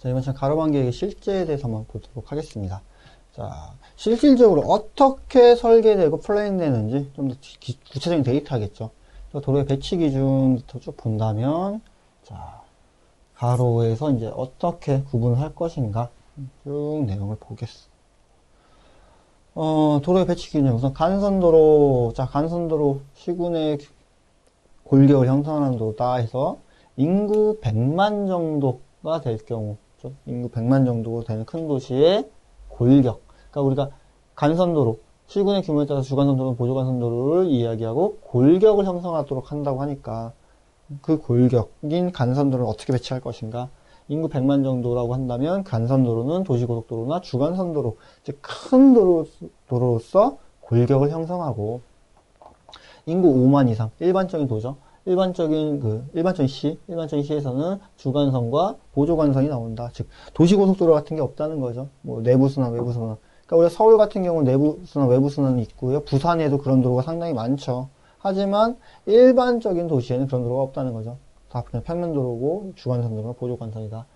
자, 이번 시간 가로방 계획의 실제에 대해서 한번 보도록 하겠습니다. 자, 실질적으로 어떻게 설계되고 플레인되는지 좀 더 구체적인 데이터겠죠. 도로의 배치 기준부터 쭉 본다면, 자, 가로에서 이제 어떻게 구분을 할 것인가 쭉 내용을 보겠습니다. 도로의 배치 기준 우선 간선도로, 자, 간선도로 시군의 골격을 형성하는 도로다 해서 인구 100만 정도가 될 경우, 인구 100만 정도 되는 큰 도시의 골격. 그러니까 우리가 간선도로, 시군의 규모에 따라서 주간선도로, 보조간선도로를 이야기하고 골격을 형성하도록 한다고 하니까 그 골격인 간선도로를 어떻게 배치할 것인가. 인구 100만 정도라고 한다면 간선도로는 도시고속도로나 주간선도로, 즉 큰 도로로서 골격을 형성하고, 인구 5만 이상, 일반적인 도죠. 일반적인 시에서는 주간선과 보조간선이 나온다. 즉, 도시고속도로 같은 게 없다는 거죠. 뭐, 내부순환, 외부순환. 그러니까 우리가 서울 같은 경우는 내부순환, 외부순환이 있고요. 부산에도 그런 도로가 상당히 많죠. 하지만, 일반적인 도시에는 그런 도로가 없다는 거죠. 다 그냥 평면도로고, 주간선도로나 보조간선이다.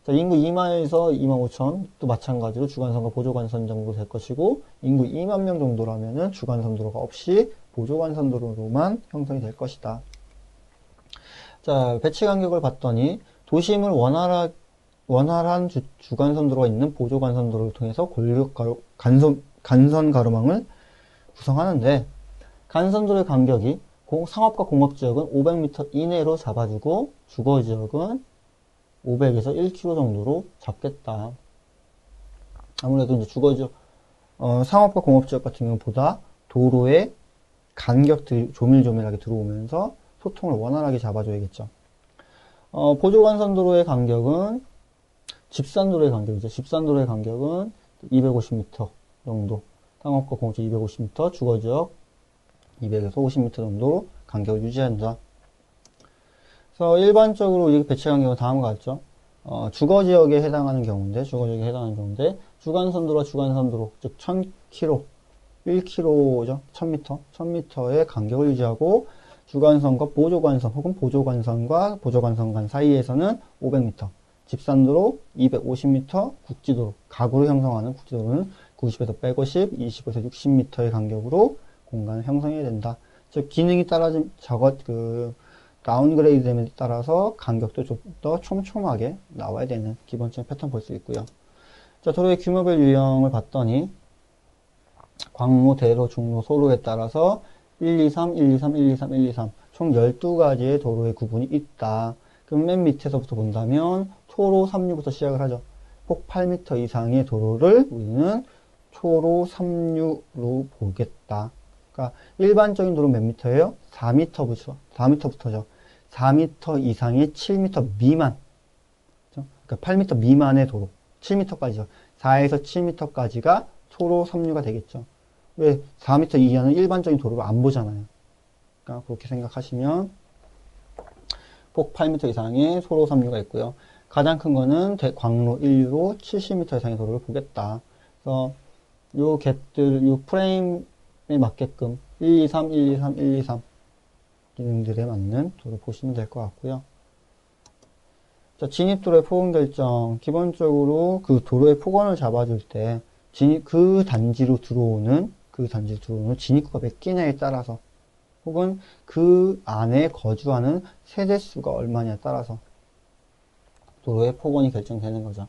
자, 인구 2만에서 2만 5천, 또 마찬가지로 주간선과 보조간선 정도 될 것이고, 인구 2만 명 정도라면은 주간선도로가 없이 보조간선도로로만 형성이 될 것이다. 자, 배치 간격을 봤더니 도심을 원활한 주간선도로가 있는 보조간선도로를 통해서 간선 가로망을 구성하는데, 간선도로의 간격이 상업과 공업지역은 500m 이내로 잡아주고 주거지역은 500에서 1km 정도로 잡겠다. 아무래도 이제 주거지역, 상업과 공업지역 같은 경우보다 도로의 간격들이 조밀조밀하게 들어오면서 소통을 원활하게 잡아줘야겠죠. 보조간선도로의 간격은 집산도로의 간격이죠. 집산도로의 간격은 250m 정도, 상업과 공업지역 250m, 주거지역 200에서 50m 정도 간격을 유지한다. 그래서 일반적으로 이 배치 간격은 다음과 같죠. 주거지역에 해당하는 경우인데, 주간선도로와 주간선도로, 즉 1000km, 1km죠. 1000m의 간격을 유지하고, 주간선과 보조간선 혹은 보조간선과 보조간선 간 사이에서는 500m, 집산도로 250m, 국지도로, 가구로 형성하는 국지도로는 90에서 150, 20에서 60m의 간격으로 공간을 형성해야 된다. 즉, 기능이 다운그레이드됨에 따라서 간격도 좀 더 촘촘하게 나와야 되는 기본적인 패턴 볼 수 있고요. 자, 도로의 규모별 유형을 봤더니, 광로, 대로, 중로, 소로에 따라서 1, 2, 3, 1, 2, 3, 1, 2, 3, 1, 2, 3. 총 12가지의 도로의 구분이 있다. 그럼 맨 밑에서부터 본다면, 초로 3류부터 시작을 하죠. 폭 8m 이상의 도로를 우리는 초로 3류로 보겠다. 그러니까, 일반적인 도로 몇 미터예요? 4m부터죠. 4m 이상의 7m 미만. 그러니까 8m 미만의 도로. 7m까지죠. 4에서 7m까지가 초로 3류가 되겠죠. 왜 4m 이하는 일반적인 도로를 안 보잖아요. 그러니까 그렇게 생각하시면 폭 8m 이상의 소로 3류가 있고요. 가장 큰 거는 광로 1류로 70m 이상의 도로를 보겠다. 그래서 요 갭들, 요 프레임에 맞게끔 1, 2, 3, 1, 2, 3, 1, 2, 3 기능들에 맞는 도로 보시면 될 것 같고요. 자, 진입도로의 폭은 결정. 기본적으로 그 도로의 폭원을 잡아줄 때 그 단지로 들어오는 진입구가 몇 개냐에 따라서, 혹은 그 안에 거주하는 세대수가 얼마냐에 따라서 도로의 폭원이 결정되는 거죠.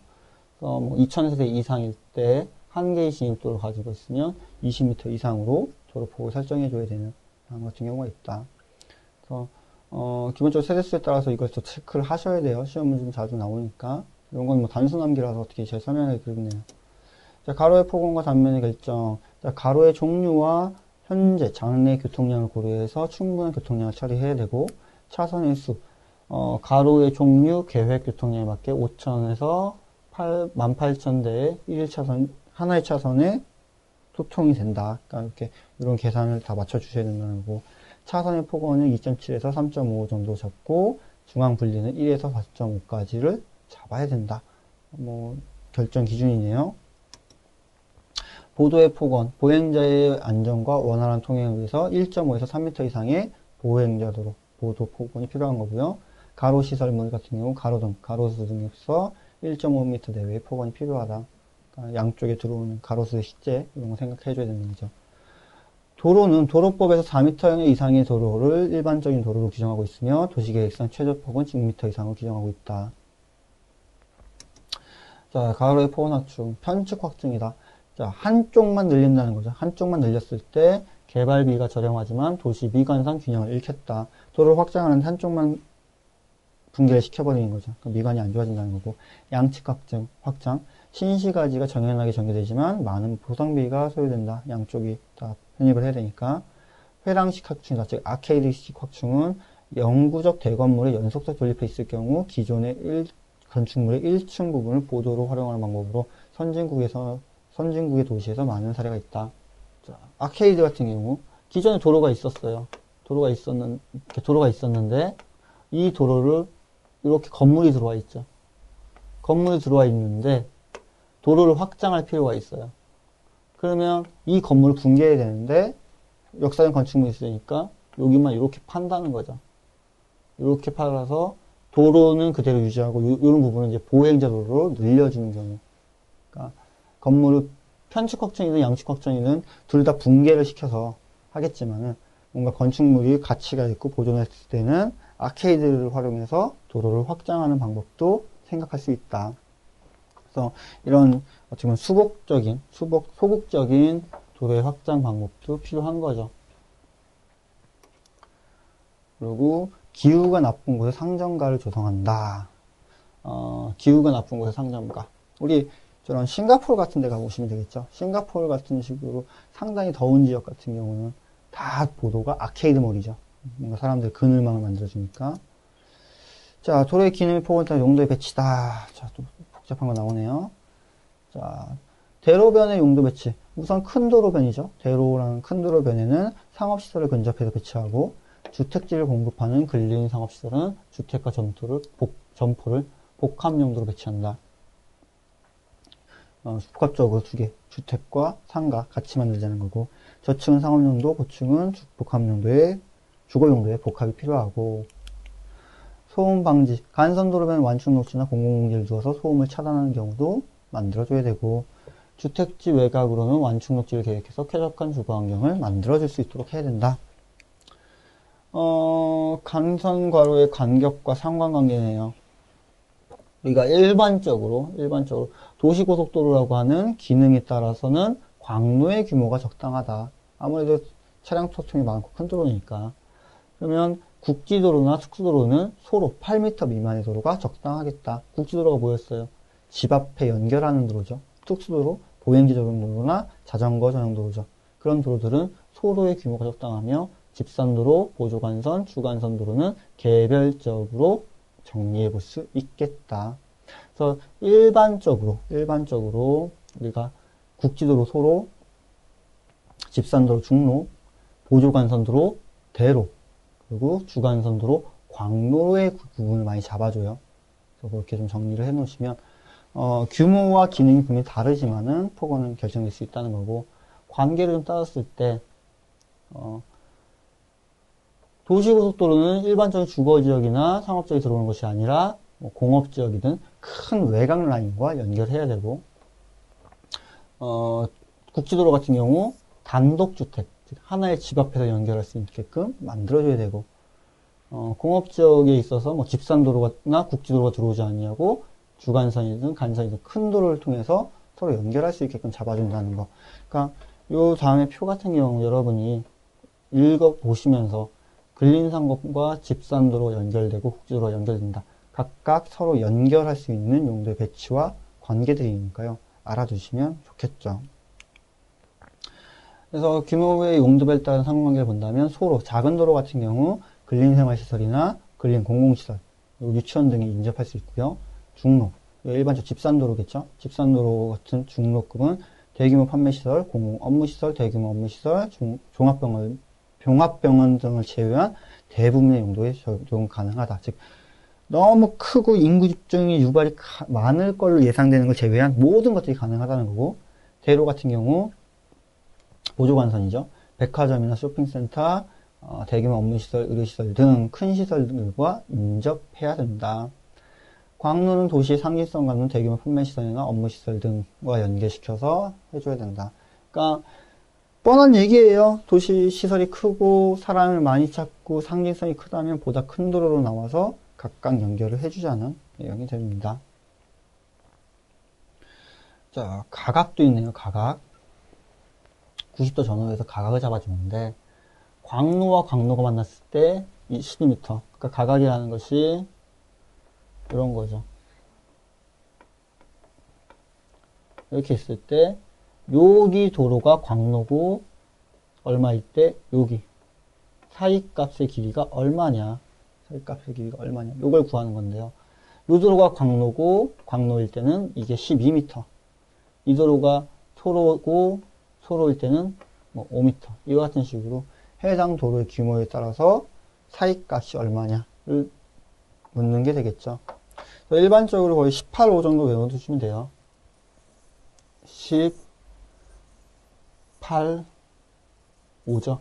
그래서 뭐 2000세대 이상일 때 한 개의 진입도를 가지고 있으면 20m 이상으로 도로폭을 설정해줘야 되는 그런 같은 경우가 있다. 그래서 기본적으로 세대수에 따라서 이걸 또 체크를 하셔야 돼요. 시험 문제 좀 자주 나오니까. 이런 건 뭐 단순함기라서 어떻게 잘 설명하기 그렇네요. 자, 가로의 폭원과 단면의 결정. 자, 가로의 종류와 현재 장래 교통량을 고려해서 충분한 교통량을 처리해야 되고, 차선의 수. 가로의 종류, 계획 교통량에 맞게 5,000에서 18,000대의 1차선, 하나의 차선에 소통이 된다. 그러니까 이렇게, 이런 계산을 다 맞춰주셔야 된다는 거고, 차선의 폭원은 2.7에서 3.5 정도 잡고, 중앙 분리는 1에서 4.5까지를 잡아야 된다. 뭐, 결정 기준이네요. 보도의 폭원, 보행자의 안전과 원활한 통행을 위해서 1.5에서 3m 이상의 보행자도로, 보도 폭원이 필요한 거고요. 가로시설물 같은 경우, 가로등, 가로수 등에서 1.5m 내외의 폭원이 필요하다. 그러니까 양쪽에 들어오는 가로수의 식재 이런 거 생각해줘야 되는 거죠. 도로는 도로법에서 4m 이상의 도로를 일반적인 도로로 규정하고 있으며 도시계획상 최저폭은 6m 이상을 규정하고 있다. 자, 가로의 폭원 확충, 편측 확충이다. 자, 한쪽만 늘린다는 거죠. 한쪽만 늘렸을 때 개발비가 저렴하지만 도시 미관상 균형을 잃겠다. 도로를 확장하는데 한쪽만 붕괴를 시켜버리는 거죠. 그러니까 미관이 안 좋아진다는 거고. 양측 확장, 신시가지가 정연하게 전개되지만 많은 보상비가 소요된다. 양쪽이 다 편입을 해야 되니까. 회랑식 확충이다. 즉 아케이드식 확충은 영구적 대건물의 연속적 존립해 있을 경우 기존의 건축물의 1층 부분을 보도로 활용하는 방법으로 선진국의 도시에서 많은 사례가 있다. 자, 아케이드 같은 경우 기존에 도로가 있었어요. 도로가 있었는데 이 도로를 이렇게 건물이 들어와 있죠. 건물이 들어와 있는데 도로를 확장할 필요가 있어요. 그러면 이 건물을 붕괴해야 되는데 역사적 건축물이 있으니까 여기만 이렇게 판다는 거죠. 이렇게 팔아서 도로는 그대로 유지하고 이런 부분은 이제 보행자 도로로 늘려주는 경우. 그러니까 건물을 편측 확장이든 양측 확장이든 둘 다 붕괴를 시켜서 하겠지만은 뭔가 건축물이 가치가 있고 보존했을 때는 아케이드를 활용해서 도로를 확장하는 방법도 생각할 수 있다. 그래서 이런 어떻게 보면 소극적인 도로의 확장 방법도 필요한 거죠. 그리고 기후가 나쁜 곳에 상점가를 조성한다. 기후가 나쁜 곳에 상점가. 우리 저런 싱가포르 같은 데 가보시면 되겠죠. 싱가포르 같은 식으로 상당히 더운 지역 같은 경우는 다 보도가 아케이드몰이죠. 뭔가 사람들 그늘망을 만들어주니까. 자, 도로의 기능의 폭은 따라 용도의 배치다. 자, 또 복잡한 거 나오네요. 자, 대로변의 용도 배치. 우선 큰 도로변이죠. 대로라는 큰 도로변에는 상업시설을 근접해서 배치하고 주택지를 공급하는 근린 상업시설은 주택과 점포를 복합 용도로 배치한다. 복합적으로 두 개, 주택과 상가 같이 만들자는 거고, 저층은 상업용도, 고층은 주거용도의 복합이 필요하고, 소음 방지, 간선도로변 완충 녹지나 공공공지를 두어서 소음을 차단하는 경우도 만들어줘야 되고, 주택지 외곽으로는 완충 녹지를 계획해서 쾌적한 주거 환경을 만들어줄 수 있도록 해야 된다. 간선과로의 간격과 상관관계네요. 우리가 일반적으로 도시고속도로라고 하는 기능에 따라서는 광로의 규모가 적당하다. 아무래도 차량 소통이 많고 큰 도로니까. 그러면 국지도로나 특수도로는 소로 8m 미만의 도로가 적당하겠다. 국지도로가 뭐였어요? 집 앞에 연결하는 도로죠. 특수도로, 보행지 전용도로나 자전거 전용도로죠. 그런 도로들은 소로의 규모가 적당하며 집산도로, 보조간선, 주간선도로는 개별적으로 정리해 볼 수 있겠다. 그래서 일반적으로 우리가 국지도로 소로, 집산도로 중로, 보조간선도로 대로, 그리고 주간선도로 광로의 구분을 많이 잡아줘요. 그래서 그렇게 좀 정리를 해 놓으시면 규모와 기능이 분명히 다르지만은 폭언은 결정될 수 있다는 거고, 관계를 좀 따졌을 때 도시고속도로는 일반적인 주거지역이나 상업지역에 들어오는 것이 아니라 공업지역이든 큰 외곽 라인과 연결해야 되고, 국지도로 같은 경우 단독주택, 즉 하나의 집 앞에서 연결할 수 있게끔 만들어줘야 되고, 공업지역에 있어서 뭐 집산도로나 국지도로가 들어오지 않냐고 주간선이든 간선이든 큰 도로를 통해서 서로 연결할 수 있게끔 잡아준다는 거. 그러니까 요 다음에 표 같은 경우 여러분이 읽어보시면서 근린상업과 집산도로 연결되고 국지도로가 연결된다. 각각 서로 연결할 수 있는 용도의 배치와 관계들이니까요. 알아두시면 좋겠죠. 그래서 규모의 용도별에 따른 상관관계를 본다면 소로, 작은 도로 같은 경우 근린생활시설이나 근린공공시설, 유치원 등이 인접할 수 있고요. 중로, 일반적 집산도로겠죠. 집산도로 같은 중로급은 대규모 판매시설, 공공업무시설, 대규모 업무시설, 종합병원 등을 제외한 대부분의 용도에 적용 가능하다. 즉 너무 크고 인구 집중이 유발이 많을 걸로 예상되는 걸 제외한 모든 것들이 가능하다는 거고, 대로 같은 경우 보조관선이죠. 백화점이나 쇼핑센터, 대규모 업무시설, 의료시설 등 큰 시설들과 인접해야 된다. 광로는 도시의 상징성 갖는 대규모 판매시설이나 업무시설 등과 연계시켜서 해줘야 된다. 그러니까 뻔한 얘기예요. 도시 시설이 크고 사람을 많이 찾고 상징성이 크다면 보다 큰 도로로 나와서 각각 연결을 해주자는 내용이 됩니다. 자, 가각도 있네요. 가각. 90도 전후에서 가각을 잡아주는데 광로와 광로가 만났을 때 12m. 그러니까 가각이라는 것이 이런 거죠. 이렇게 있을 때 여기 도로가 광로고 얼마일 때 여기 사이값의 길이가 얼마냐. 사이값의 길이가 얼마냐. 요걸 구하는 건데요. 요 도로가 광로고 광로일 때는 이게 12m. 이 도로가 소로고 소로일 때는 뭐 5m. 이와 같은 식으로 해당 도로의 규모에 따라서 사이값이 얼마냐를 묻는 게 되겠죠. 일반적으로 거의 18호 정도 외워두시면 돼요. 18호죠.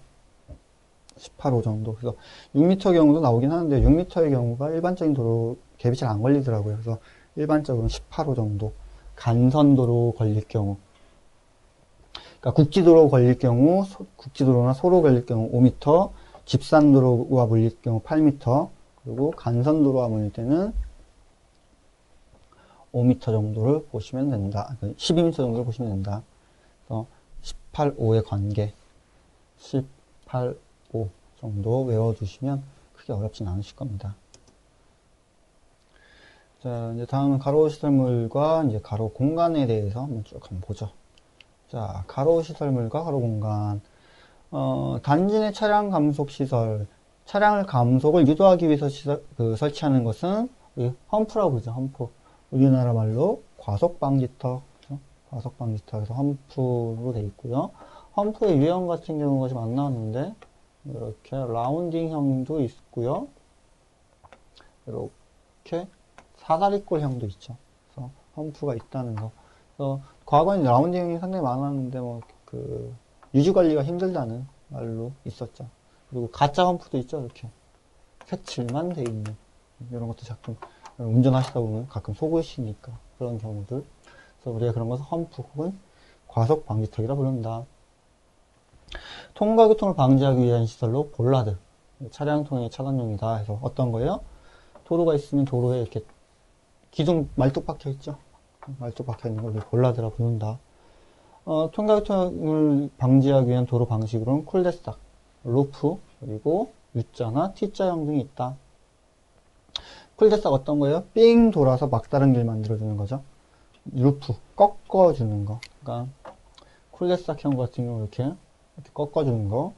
18호 정도. 그래서 6m 경우도 나오긴 하는데 6m의 경우가 일반적인 도로 갭이 잘 안 걸리더라고요. 그래서 일반적으로는 18호 정도. 간선도로 걸릴 경우. 그러니까 국지도로 걸릴 경우, 국지도로나 소로 걸릴 경우 5m, 집산도로와 물릴 경우 8m, 그리고 간선도로와 물릴 때는 5m 정도를 보시면 된다. 12m 정도를 보시면 된다. 그래서 18호의 관계, 18호 정도 외워두시면 크게 어렵진 않으실 겁니다. 자, 이제 다음은 가로 시설물과 이제 가로 공간에 대해서 한번 쭉 한번 보죠. 자, 가로 시설물과 가로 공간. 단지 내 차량 감속 시설. 차량을 감속을 유도하기 위해서 설치하는 것은 우리 험프라고 부르죠. 험프. 우리나라 말로 과속 방지턱. 그렇죠? 과속 방지턱에서 험프로 되어 있고요. 험프의 유형 같은 경우가 좀 안 나왔는데 이렇게 라운딩형도 있고요. 이렇게 사다리꼴형도 있죠. 그래서 험프가 있다는 거. 그래서 과거에는 라운딩형이 상당히 많았는데 유지 관리가 힘들다는 말로 있었죠. 그리고 가짜 험프도 있죠. 이렇게 색칠만 돼 있는 이런 것도 가끔 운전하시다 보면 가끔 속으시니까 그런 경우들. 그래서 우리가 그런 것을 험프 혹은 과속 방지턱이라 부른다. 통과 교통을 방지하기 위한 시설로 볼라드. 차량 통행 차단용이다 해서 어떤 거예요? 도로가 있으면 도로에 이렇게 기둥 말뚝 박혀 있죠. 말뚝 박혀 있는 걸 볼라드라 부른다. 통과 교통을 방지하기 위한 도로 방식으로는 쿨데삭, 루프, 그리고 U자나 T자형 등이 있다. 쿨데삭 어떤 거예요? 삥 돌아서 막다른 길 만들어주는 거죠. 루프, 꺾어주는 거. 그러니까 쿨데삭형 같은 경우 이렇게 꺾어주는 거.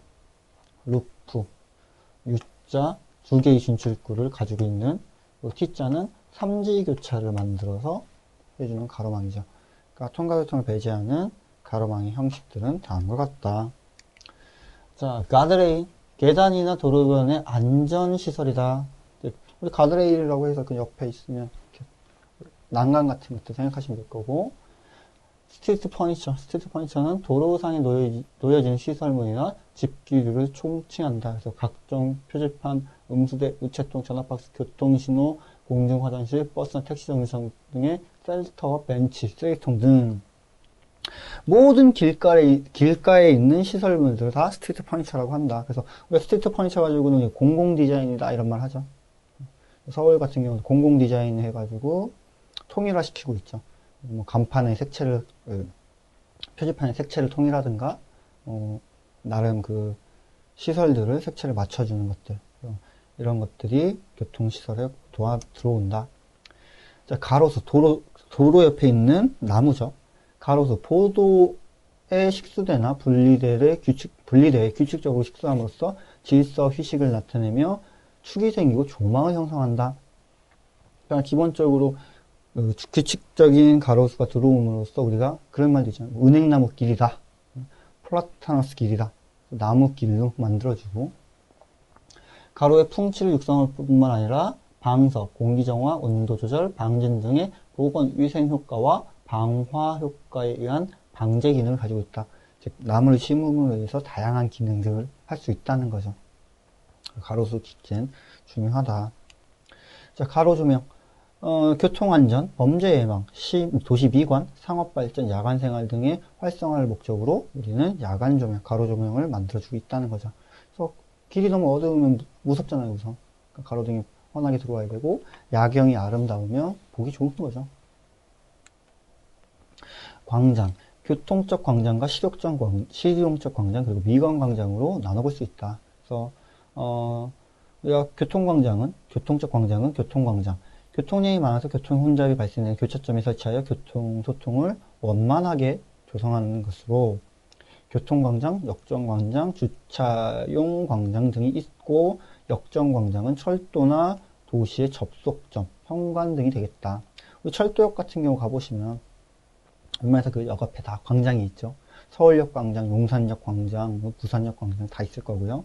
루프, U자, 두 개의 진출구를 가지고 있는 T자는 삼지 교차를 만들어서 해주는 가로망이죠. 그러니까 통과교통을 배제하는 가로망의 형식들은 다음과 같다. 자, 가드레일, 계단이나 도로변의 안전시설이다. 우리 가드레일이라고 해서 그 옆에 있으면 이렇게 난간 같은 것도 생각하시면 될 거고, 스트리트 퍼니처는 도로상에 놓여진 시설물이나 집기류를 총칭한다. 그래서 각종 표지판, 음수대, 우체통, 전화박스, 교통신호, 공중화장실, 버스나 택시 정류장 등의 셀터, 벤치, 쓰레기통 등 모든 길가에 있는 시설물들을 다 스트리트 퍼니처라고 한다. 그래서 우리가 스트리트 퍼니처 가지고는 공공 디자인이다 이런 말 하죠. 서울 같은 경우는 공공 디자인 해가지고 통일화 시키고 있죠. 뭐 간판의 색채를 표지판의 색채를 통일하든가 나름 그 시설들을 색채를 맞춰주는 것들 이런 것들이 교통시설에 들어온다. 자, 가로수 도로 옆에 있는 나무죠. 가로수 보도의 식수대나 분리대의 규칙적으로 식수함으로써 질서 휴식을 나타내며 축이 생기고 조망을 형성한다. 그러니까 기본적으로 규칙적인 가로수가 들어옴으로써 우리가 그런 말도 있잖아요. 은행나무 길이다. 플라타너스 길이다. 나무길로 만들어주고 가로의 풍치를 육성할 뿐만 아니라 방석, 공기정화, 온도조절, 방진 등의 보건, 위생 효과와 방화 효과에 의한 방제 기능을 가지고 있다. 즉 나무를 심음으로 해서 다양한 기능들을 할 수 있다는 거죠. 가로수 기체는 중요하다. 자, 가로 조명. 교통안전, 범죄 예방, 도시 미관, 상업발전, 야간생활 등의 활성화를 목적으로 우리는 야간 조명, 가로 조명을 만들어주고 있다는 거죠. 그래서 길이 너무 어두우면 무섭잖아요, 우선. 그러니까 가로등이 환하게 들어와야 되고, 야경이 아름다우면 보기 좋은 거죠. 광장, 교통적 광장과 실용적 광장, 그리고 미관 광장으로 나눠볼 수 있다. 그래서, 우리가 교통적 광장은 교통광장. 교통량이 많아서 교통 혼잡이 발생되는 교차점에 설치하여 교통소통을 원만하게 조성하는 것으로 교통광장, 역정광장, 주차용 광장 등이 있고 역정광장은 철도나 도시의 접속점, 현관 등이 되겠다. 우리 철도역 같은 경우 가보시면 웬만해서 그 역 앞에 다 광장이 있죠. 서울역 광장, 용산역 광장, 부산역 광장 다 있을 거고요.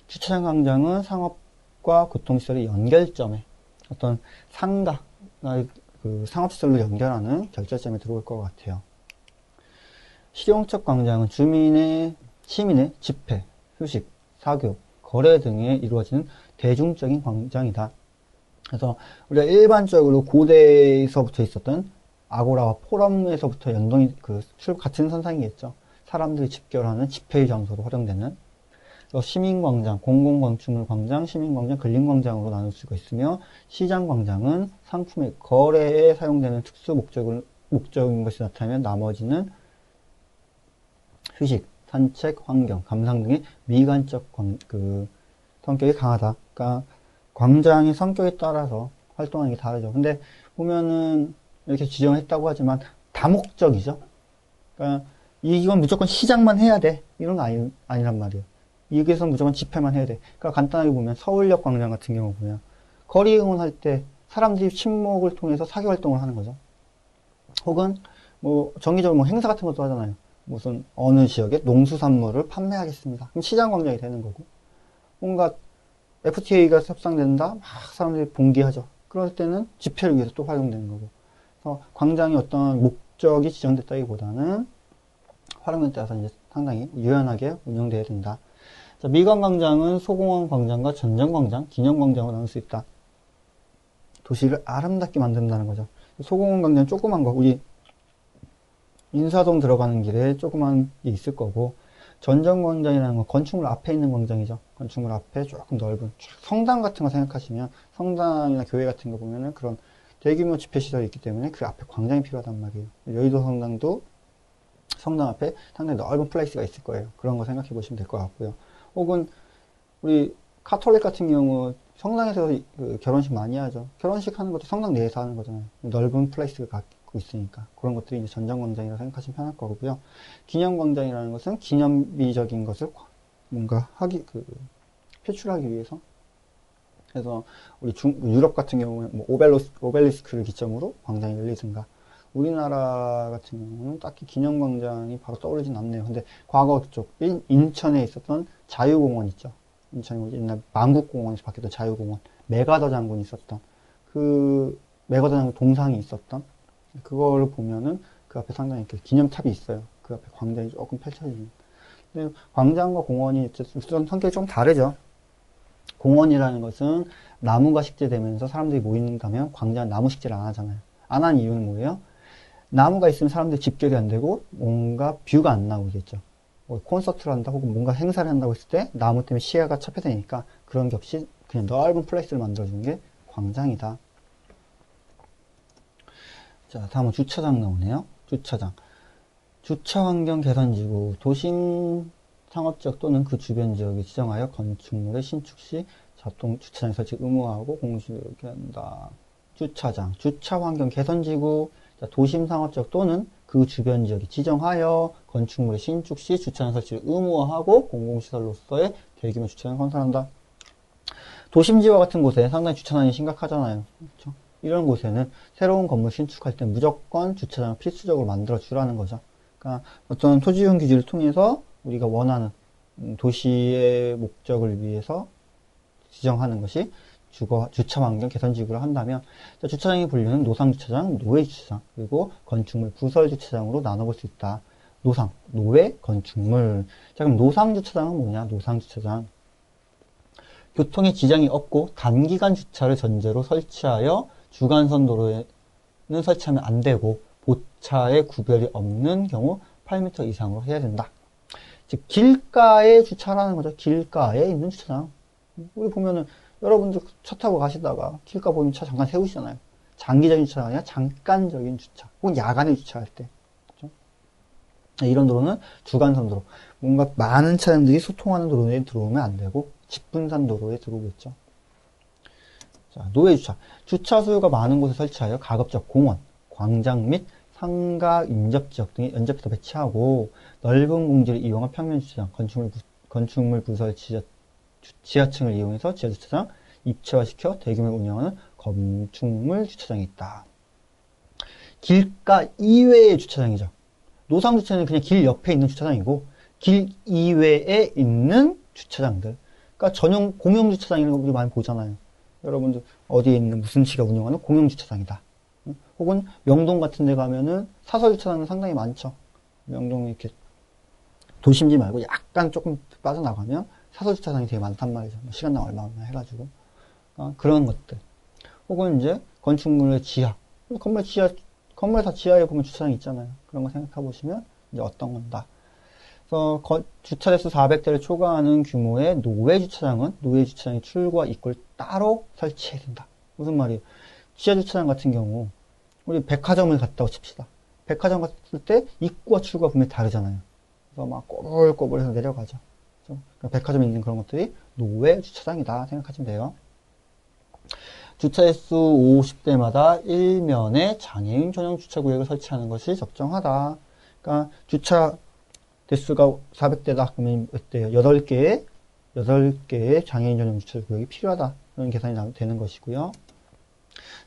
주차장 광장은 상업과 교통시설의 연결점에 어떤 상가, 그 상업시설로 연결하는 결절점에 들어올 것 같아요. 실용적 광장은 시민의 집회, 휴식, 사교, 거래 등에 이루어지는 대중적인 광장이다. 그래서 우리가 일반적으로 고대에서부터 있었던 아고라와 포럼에서부터 같은 선상이겠죠. 사람들이 집결하는 집회의 장소로 활용되는 시민광장, 공공건축물 광장, 시민광장, 근린광장으로 나눌 수가 있으며 시장광장은 상품의 거래에 사용되는 특수 목적인 것이 나타나면 나머지는 휴식, 산책, 환경, 감상 등의 미관적 성격이 강하다. 그러니까 광장의 성격에 따라서 활동하는 게 다르죠. 근데 보면은 이렇게 지정을 했다고 하지만 다목적이죠. 그러니까 이건 무조건 시장만 해야 돼. 이런 거 아니란 말이에요. 여기서 무조건 집회만 해야 돼. 그러니까 간단하게 보면 서울역 광장 같은 경우 보면 거리 응원할 때 사람들이 친목을 통해서 사교 활동을 하는 거죠. 혹은 뭐 정기적으로 행사 같은 것도 하잖아요. 무슨 어느 지역에 농수산물을 판매하겠습니다. 그럼 시장 광장이 되는 거고, 뭔가 FTA가 협상된다, 막 사람들이 봉기하죠. 그럴 때는 집회를 위해서 또 활용되는 거고. 그래서 광장이 어떤 목적이 지정됐다기보다는 활용에 따라서 이제 상당히 유연하게 운영돼야 된다. 자, 미관 광장은 소공원 광장과 전전 광장, 기념 광장으로 나눌 수 있다. 도시를 아름답게 만든다는 거죠. 소공원 광장 조그만 거, 우리 인사동 들어가는 길에 조그만 게 있을 거고, 전전 광장이라는 건 건축물 앞에 있는 광장이죠. 건축물 앞에 조금 넓은 성당 같은 거 생각하시면 성당이나 교회 같은 거 보면은 그런 대규모 집회 시설이 있기 때문에 그 앞에 광장이 필요하단 말이에요. 여의도 성당도 성당 앞에 상당히 넓은 플레이스가 있을 거예요. 그런 거 생각해 보시면 될 것 같고요. 혹은 우리 카톨릭 같은 경우 성당에서 그 결혼식 많이 하죠. 결혼식 하는 것도 성당 내에서 하는 거잖아요. 넓은 플레이스가 갖고 있으니까 그런 것들이 이제 전전광장이라고 생각하시면 편할 거고요. 기념광장이라는 것은 기념비적인 것을 뭔가 표출하기 위해서. 그래서 우리 유럽 같은 경우는 뭐 오벨리스크를 기점으로 광장이 열리든가, 우리나라 같은 경우는 딱히 기념광장이 바로 떠오르진 않네요. 근데 과거 쪽 인천에 있었던 자유공원 있죠. 인천에 옛날 만국공원에서 바뀌었던 자유공원, 메가더 장군이 있었던 그 메가더 장군 동상이 있었던 그거를 보면은 그 앞에 상당히 기념탑이 있어요. 그 앞에 광장이 조금 펼쳐지는. 근데 광장과 공원이 어쨌든 성격이 좀 다르죠. 공원이라는 것은 나무가 식재되면서 사람들이 모인다면 광장은 나무 식재를 안 하잖아요. 안 한 이유는 뭐예요? 나무가 있으면 사람들이 집결이 안 되고 뭔가 뷰가 안 나오겠죠. 콘서트를 한다 혹은 뭔가 행사를 한다고 했을 때 나무 때문에 시야가 첩혀되니까 그런 게 없이 그냥 넓은 플레이스를 만들어주는 게 광장이다. 자, 다음은 주차장 나오네요. 주차장. 주차환경 개선지구, 도심 상업지역 또는 그 주변 지역에 지정하여 건축물의 신축 시 자동 주차장 설치 의무화하고 공시를 한다. 주차장, 주차환경 개선지구, 도심 상업지역 또는 그 주변 지역에 지정하여 건축물의 신축 시 주차장 설치를 의무화하고 공공시설로서의 대규모 주차장을 건설한다. 도심지와 같은 곳에 상당히 주차난이 심각하잖아요. 그렇죠? 이런 곳에는 새로운 건물 신축할 때 무조건 주차장을 필수적으로 만들어 주라는 거죠. 그러니까 어떤 토지이용 규제를 통해서 우리가 원하는 도시의 목적을 위해서 지정하는 것이 주차환경 개선지구를 한다면, 주차장의 분류는 노상주차장, 노회주차장, 그리고 건축물 부설주차장으로 나눠볼 수 있다. 노상, 노회, 건축물. 자, 그럼 노상주차장은 뭐냐? 노상주차장. 교통에 지장이 없고 단기간 주차를 전제로 설치하여 주간선 도로에는 설치하면 안 되고 보차의 구별이 없는 경우 8m 이상으로 해야 된다. 즉 길가에 주차라는 거죠. 길가에 있는 주차장. 우리 보면은 여러분들 차 타고 가시다가 길가 보면 차 잠깐 세우시잖아요. 장기적인 주차가 아니라 잠깐적인 주차 혹은 야간에 주차할 때. 그렇죠? 이런 도로는 주간선 도로. 뭔가 많은 차량들이 소통하는 도로에 들어오면 안 되고 직분산 도로에 들어오겠죠. 자, 노외 주차. 주차 수요가 많은 곳에 설치하여 가급적 공원, 광장 및 상가 인접 지역 등에 연접해서 배치하고 넓은 공지를 이용한 평면 주차장, 건축물 부설 지하층을 이용해서 지하 주차장 입체화시켜 대규모로 운영하는 건축물 주차장이 있다. 길가 이외의 주차장이죠. 노상 주차장은 그냥 길 옆에 있는 주차장이고 길 이외에 있는 주차장들. 그러니까 전용 공용 주차장이라는 거 우리 많이 보잖아요. 여러분들 어디에 있는 무슨 시가 운영하는 공용 주차장이다. 혹은 명동 같은 데 가면은 사설 주차장은 상당히 많죠. 명동 이렇게 도심지 말고 약간 조금 빠져나가면 사설 주차장이 되게 많단 말이죠. 시간당 얼마나 해가지고. 그런 것들. 혹은 이제 건축물의 지하. 건물 다 지하에 보면 주차장이 있잖아요. 그런 거 생각해 보시면 이제 어떤 건다. 그래서 주차 대수 400대를 초과하는 규모의 노외 주차장은 노외 주차장의 출구와 입구를 따로 설치해야 된다. 무슨 말이에요? 지하 주차장 같은 경우 우리 백화점을 갔다고 칩시다. 백화점 갔을 때 입구와 출구가 분명히 다르잖아요. 그래서 막 꼬불꼬불해서 내려가죠. 그러니까 백화점에 있는 그런 것들이 노외 주차장이다 생각하시면 돼요. 주차 횟수 50대마다 일면에 장애인 전용 주차 구역을 설치하는 것이 적정하다. 그러니까 주차 대수가 400대다. 그러면 몇 대요? 8개의 장애인 전용 주차 구역이 필요하다. 그런 계산이 되는 것이고요.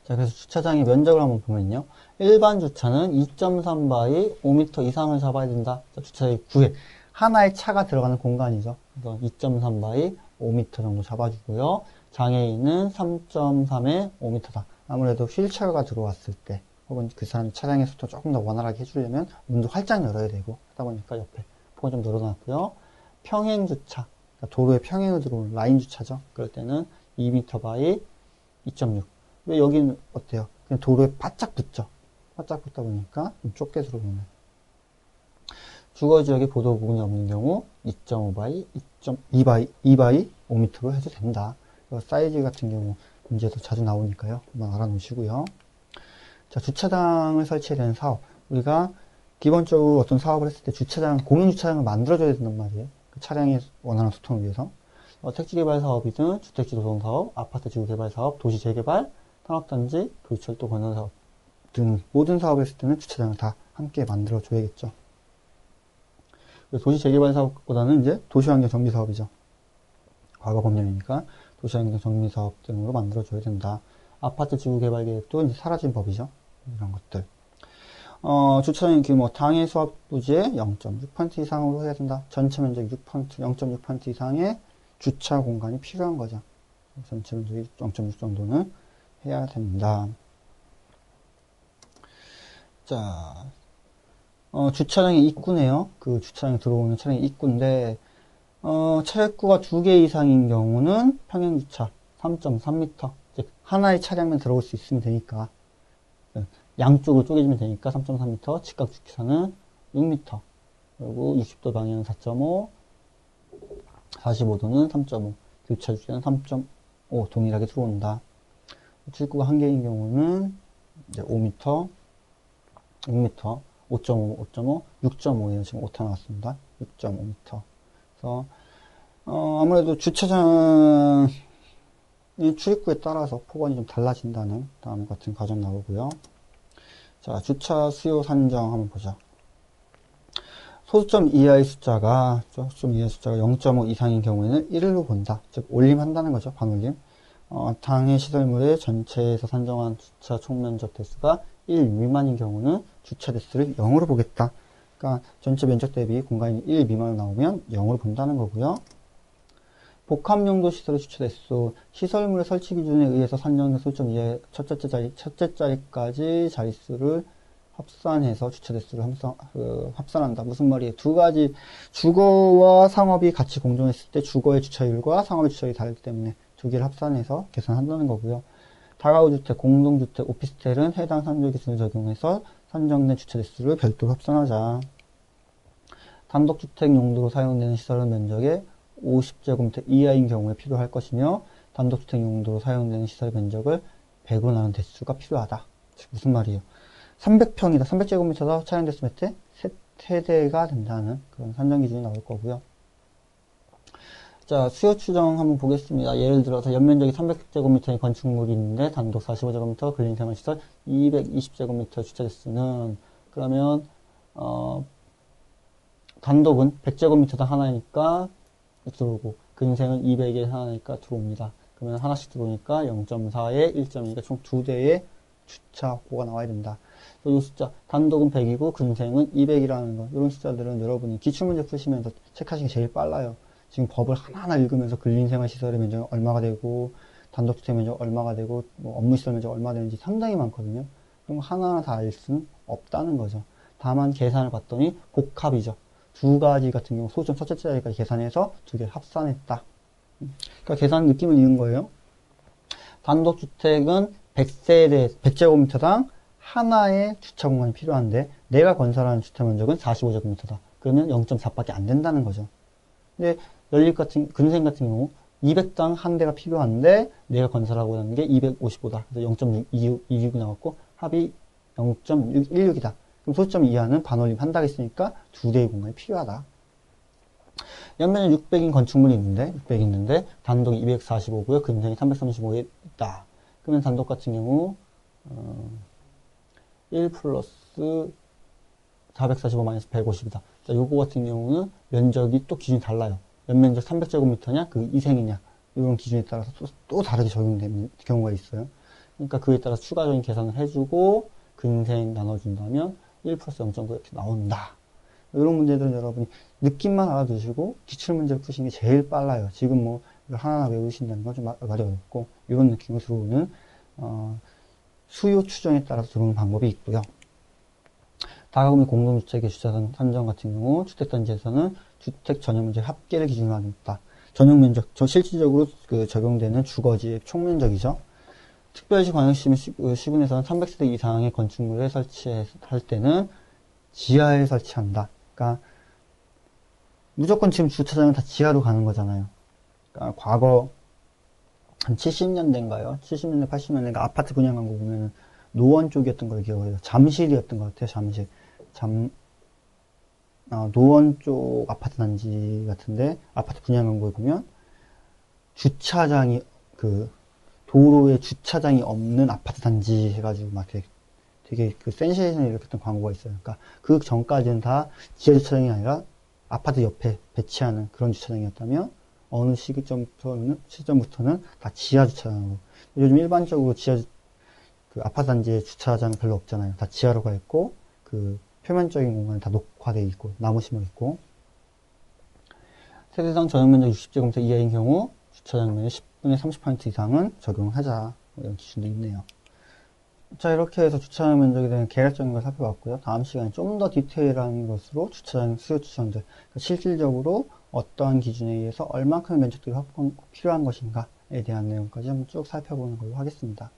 자, 그래서 주차장의 면적을 한번 보면요. 일반 주차는 2.3바이 5m 이상을 잡아야 된다. 자, 주차의 구획. 하나의 차가 들어가는 공간이죠. 그래서 2.3바이 5m 정도 잡아주고요. 장애인은 3.3에 5m다. 아무래도 휠체어가 들어왔을 때, 혹은 그 사람 차량의 속도 조금 더 원활하게 해주려면 문도 활짝 열어야 되고, 하다 보니까 옆에 폭을 좀 늘어났고요. 평행 주차. 그러니까 도로에 평행으로 들어오는 라인 주차죠. 그럴 때는 2m 바이 2.6. 왜 여기는 어때요? 그냥 도로에 바짝 붙죠. 바짝 붙다 보니까 좀 좁게 들어오는. 주거 지역에 보도 부분이 없는 경우 2.5바이, 2바이 5m로 해도 된다. 사이즈 같은 경우 문제도 자주 나오니까요. 한번 알아놓으시고요. 자, 주차장을 설치해야 되는 사업. 우리가 기본적으로 어떤 사업을 했을 때 공용 주차장을 만들어줘야 된단 말이에요. 그 차량의 원활한 소통을 위해서. 택지개발 사업이든 주택지 조성 사업, 아파트 지구 개발 사업, 도시 재개발, 산업단지, 도시철도 관련 사업 등 모든 사업을 했을 때는 주차장을 다 함께 만들어줘야겠죠. 도시 재개발 사업보다는 이제 도시환경 정비 사업이죠. 과거 법령이니까 도시환경 정비 사업 등으로 만들어줘야 된다. 아파트 지구 개발 계획도 이제 사라진 법이죠. 이런 것들. 주차장의 규모, 당해 수압 부지의 0.6% 이상으로 해야 된다. 전체 면적 0.6% 이상의 주차 공간이 필요한 거죠. 전체 면적이 0.6 정도는 해야 된다. 자, 주차장의 입구네요. 그 주차장에 들어오는 차량의 입구인데, 차량구가 2개 이상인 경우는 평행주차 3.3m. 즉, 하나의 차량만 들어올 수 있으면 되니까. 양쪽으로 쪼개지면 되니까 3.3m. 직각 주차는 6m. 그리고 60도 방향은 4.5, 45도는 3.5, 교차 주차는 3.5 동일하게 들어온다. 출구가 한 개인 경우는 이제 5m, 6m, 5.5, 5.5, 6.5에요. 지금 오타 나왔습니다. 6.5m. 그래서 아무래도 주차장의 출입구에 따라서 폭언이 좀 달라진다는 다음 같은 과정 나오고요. 자, 주차 수요 산정 한번 보죠. 소수점 이하의 숫자가 0.5 이상인 경우에는 1로 본다. 즉 올림한다는 거죠. 반올림. 당해 시설물의 전체에서 산정한 주차 총면적 대수가 1 미만인 경우는 주차 대수를 0으로 보겠다. 그러니까 전체 면적 대비 공간이 1 미만으로 나오면 0으로 본다는 거고요. 복합용도 시설의 주차 대수, 시설물의 설치 기준에 의해서 산정된 소수점 이하의 첫째 자리까지 자릿수를 합산해서 주차 대수를 합산한다. 무슨 말이에요? 두 가지, 주거와 상업이 같이 공존했을 때 주거의 주차율과 상업의 주차율이 다르기 때문에 두 개를 합산해서 계산한다는 거고요. 다가구주택, 공동주택, 오피스텔은 해당 산정 기준을 적용해서 산정된 주차 대수를 별도로 합산하자. 단독주택 용도로 사용되는 시설의 면적의 50제곱미터 이하인 경우에 필요할 것이며 단독주택 용도로 사용되는 시설의 면적을 100으로 나눈 대수가 필요하다. 무슨 말이에요? 300평이다. 300제곱미터다. 차량 대수 몇 대? 세대가 된다는 그런 산정 기준이 나올 거고요. 자, 수요 추정 한번 보겠습니다. 예를 들어서 연면적이 300제곱미터의 건축물이 있는데 단독 45제곱미터, 근린생활시설 220제곱미터 주차 대수는 그러면 단독은 100제곱미터당 하나니까 들어오고 근생은 200에 하나니까 들어옵니다. 그러면 하나씩 들어오니까 0.4에 1.2가 총 2대의 주차 확보가 나와야 된다. 이 숫자 단독은 100이고 근생은 200이라는 거 이런 숫자들은 여러분이 기출문제 푸시면서 체크하시기 제일 빨라요. 지금 법을 하나하나 읽으면서 근린생활시설의 면적이 얼마가 되고 단독주택 면적 얼마가 되고 뭐 업무시설 면적 얼마 되는지 상당히 많거든요. 그럼 하나하나 다 알 수는 없다는 거죠. 다만 계산을 봤더니 복합이죠. 두 가지 같은 경우 소점 첫째 자리까지 계산해서 두 개를 합산했다. 그러니까 계산 느낌을 읽은 거예요. 단독주택은 100세대, 100제곱미터당 하나의 주차 공간이 필요한데 내가 건설하는 주차 면적은 45제곱미터다. 그러면 0.4밖에 안 된다는 거죠. 근데 근생 같은 경우 200당 한 대가 필요한데 내가 건설하고 있는 게 255다. 그래서 0.26이 나왔고 합이 0.16이다. 그럼 소수점 이하는 반올림 한 달 있으니까 두 대의 공간이 필요하다. 연면적 600인 건축물이 있는데 단독이 245고요. 근생이 335에 있다. 그러면 단독 같은 경우 1 플러스 445 마이너스 150이다. 자, 요거 같은 경우는 면적이 또 기준이 달라요. 연면적 300제곱미터냐, 그 이생이냐, 이런 기준에 따라서 또 다르게 적용되는 경우가 있어요. 그러니까 그에 따라 추가적인 계산을 해주고, 근생 나눠준다면 1 플러스 0.9 이렇게 나온다. 이런 문제들은 여러분이 느낌만 알아두시고, 기출문제를 푸시는 게 제일 빨라요. 지금 뭐, 이걸 하나하나 외우신다는 건 좀 말이 어렵고, 이런 느낌으로 들어오는, 수요 추정에 따라서 들어오는 방법이 있고요. 다가구미 공동주택의 주차장 산정 같은 경우 주택단지에서는 주택 전용면적 합계를 기준으로 하겠다. 전용면적, 실질적으로 적용되는 주거지의 총면적이죠. 특별시 광역시민 시군에서는 300세대 이상의 건축물을 설치할 때는 지하에 설치한다. 그러니까 무조건 지금 주차장은 다 지하로 가는 거잖아요. 그러니까 과거 한 70년대인가요? 70년대, 80년대인가 아파트 분양한 거 보면은 노원 쪽이었던 걸 기억해요. 잠실이었던 것 같아요. 잠실. 노원 쪽 아파트 단지 같은데 아파트 분양한 거 보면 주차장이 도로에 주차장이 없는 아파트 단지 해가지고 막 되게 센세이션을 일으켰던 광고가 있어요. 그러니까 그 전까지는 다 지하 주차장이 아니라 아파트 옆에 배치하는 그런 주차장이었다면 어느 시점부터는 다 지하 주차장으로. 요즘 일반적으로 아파트 단지에 주차장 별로 없잖아요. 다 지하로 가 있고, 표면적인 공간이 다 녹화되어 있고, 나무 심어 있고. 세대당 전용면적 60제곱미터 이하인 경우, 주차장 면적 10분의 30% 이상은 적용하자. 이런 기준도 있네요. 자, 이렇게 해서 주차장 면적에 대한 계략적인 걸 살펴봤고요. 다음 시간에 좀 더 디테일한 것으로 주차장, 수요 추정들, 그러니까 실질적으로 어떠한 기준에 의해서 얼만큼의 면적들이 필요한 것인가에 대한 내용까지 한번 쭉 살펴보는 걸로 하겠습니다.